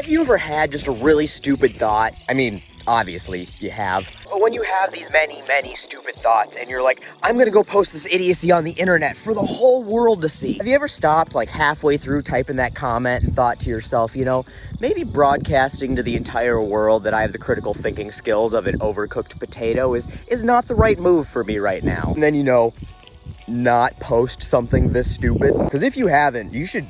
Have you ever had just a really stupid thought? I mean, obviously you have. But when you have these many stupid thoughts and you're like, I'm gonna go post this idiocy on the internet for the whole world to see. Have you ever stopped like halfway through typing that comment and thought to yourself, you know, maybe broadcasting to the entire world that I have the critical thinking skills of an overcooked potato is not the right move for me right now. And then, you know, not post something this stupid? Because if you haven't, you should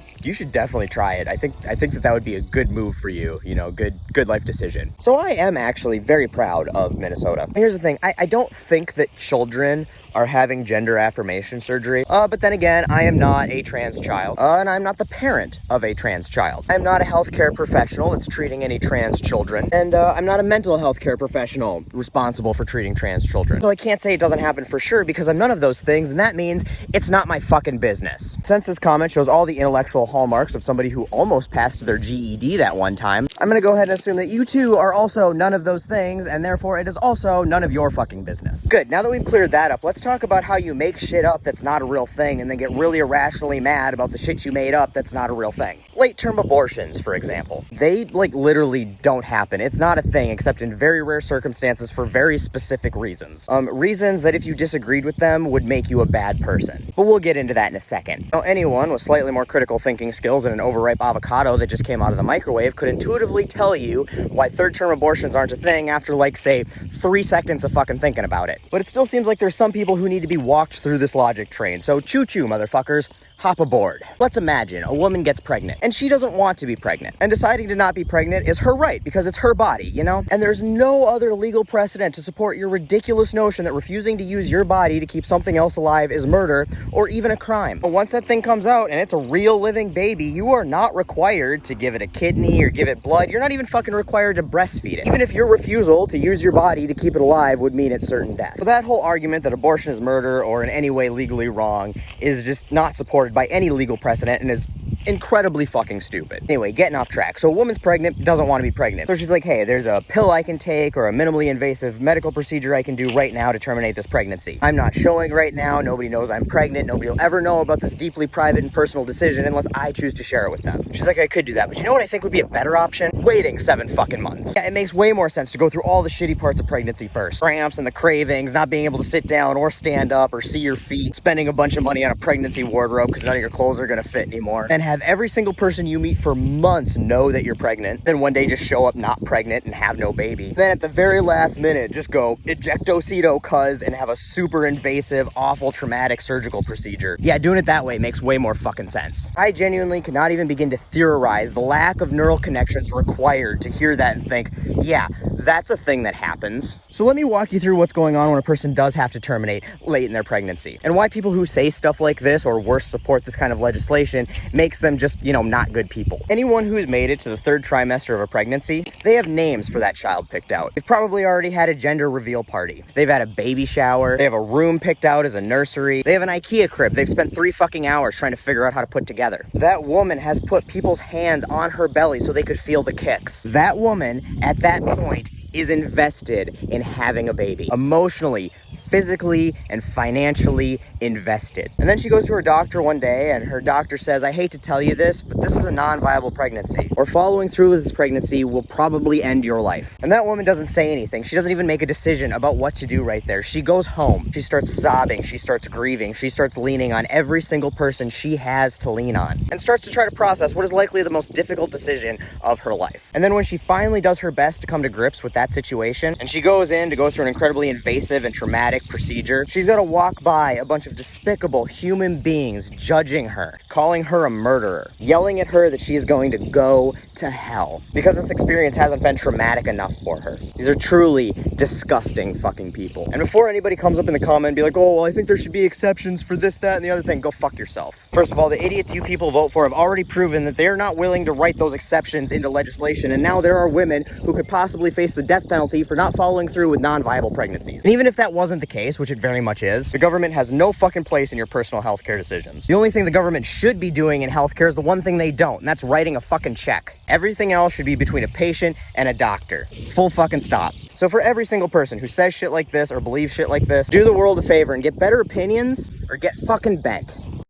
definitely try it. I think that would be a good move for you, you know, good life decision. So I am actually very proud of Minnesota. Here's the thing, I don't think that children are having gender affirmation surgery, but then again, I am not a trans child, and I'm not the parent of a trans child. I'm not a healthcare professional that's treating any trans children, and I'm not a mental health care professional responsible for treating trans children. So I can't say it doesn't happen for sure because I'm none of those things, and that means it's not my fucking business. Since this comment shows all the intellectual hallmarks of somebody who almost passed their GED that one time, I'm gonna go ahead and assume that you too are also none of those things, and therefore it is also none of your fucking business. Good, now that we've cleared that up, let's talk about how you make shit up that's not a real thing and then get really irrationally mad about the shit you made up that's not a real thing. Late-term abortions, for example. They, like, literally don't happen. It's not a thing except in very rare circumstances for very specific reasons. Reasons that if you disagreed with them would make you a bad person. But we'll get into that in a second. Now, anyone with slightly more critical thinking skills than an overripe avocado that just came out of the microwave could intuitively tell you why third-term abortions aren't a thing after, like, say, 3 seconds of fucking thinking about it. But it still seems like there's some people who need to be walked through this logic train. So choo-choo, motherfuckers. Hop aboard. Let's imagine a woman gets pregnant and she doesn't want to be pregnant, and deciding to not be pregnant is her right because it's her body, you know? And there's no other legal precedent to support your ridiculous notion that refusing to use your body to keep something else alive is murder or even a crime. But once that thing comes out and it's a real living baby, you are not required to give it a kidney or give it blood. You're not even fucking required to breastfeed it, even if your refusal to use your body to keep it alive would mean its certain death. So that whole argument that abortion is murder or in any way legally wrong is just not supported by any legal precedent and is incredibly fucking stupid. Anyway, getting off track. So a woman's pregnant, doesn't want to be pregnant. So she's like, hey, there's a pill I can take or a minimally invasive medical procedure I can do right now to terminate this pregnancy. I'm not showing right now. Nobody knows I'm pregnant. Nobody will ever know about this deeply private and personal decision unless I choose to share it with them. She's like, I could do that, but you know what I think would be a better option? Waiting 7 fucking months. Yeah, it makes way more sense to go through all the shitty parts of pregnancy first. Cramps and the cravings, not being able to sit down or stand up or see your feet, spending a bunch of money on a pregnancy wardrobe because none of your clothes are gonna fit anymore, and have every single person you meet for months know that you're pregnant, then one day just show up not pregnant and have no baby. Then at the very last minute, just go ejectocito cuz and have a super invasive, awful, traumatic surgical procedure. Yeah, doing it that way makes way more fucking sense. I genuinely could not even begin to theorize the lack of neural connections required to hear that and think, yeah, that's a thing that happens. So let me walk you through what's going on when a person does have to terminate late in their pregnancy, and why people who say stuff like this or worse support this kind of legislation makes them just, you know, not good people. Anyone who's made it to the 3rd trimester of a pregnancy, they have names for that child picked out. They've probably already had a gender reveal party. They've had a baby shower. They have a room picked out as a nursery. They have an IKEA crib they've spent 3 fucking hours trying to figure out how to put together. That woman has put people's hands on her belly so they could feel the kicks. That woman, at that point, is invested in having a baby. Emotionally, physically, and financially invested. And then she goes to her doctor one day and her doctor says, I hate to tell you this, but this is a non-viable pregnancy. Or following through with this pregnancy will probably end your life. And that woman doesn't say anything. She doesn't even make a decision about what to do right there. She goes home. She starts sobbing. She starts grieving. She starts leaning on every single person she has to lean on and starts to try to process what is likely the most difficult decision of her life. And then when she finally does her best to come to grips with that situation, and she goes in to go through an incredibly invasive and traumatic procedure, she's got to walk by a bunch of despicable human beings judging her, calling her a murderer, yelling at her that she's going to go to hell because this experience hasn't been traumatic enough for her. These are truly disgusting fucking people. And before anybody comes up in the comment and be like, oh, well, I think there should be exceptions for this, that, and the other thing, go fuck yourself. First of all, the idiots you people vote for have already proven that they're not willing to write those exceptions into legislation, and now there are women who could possibly face the death penalty for not following through with non-viable pregnancies. And even if that wasn't the case, which it very much is, the government has no fucking place in your personal healthcare decisions. The only thing the government should be doing in healthcare is the one thing they don't, and that's writing a fucking check. Everything else should be between a patient and a doctor. Full fucking stop. So for every single person who says shit like this or believes shit like this, do the world a favor and get better opinions or get fucking bent.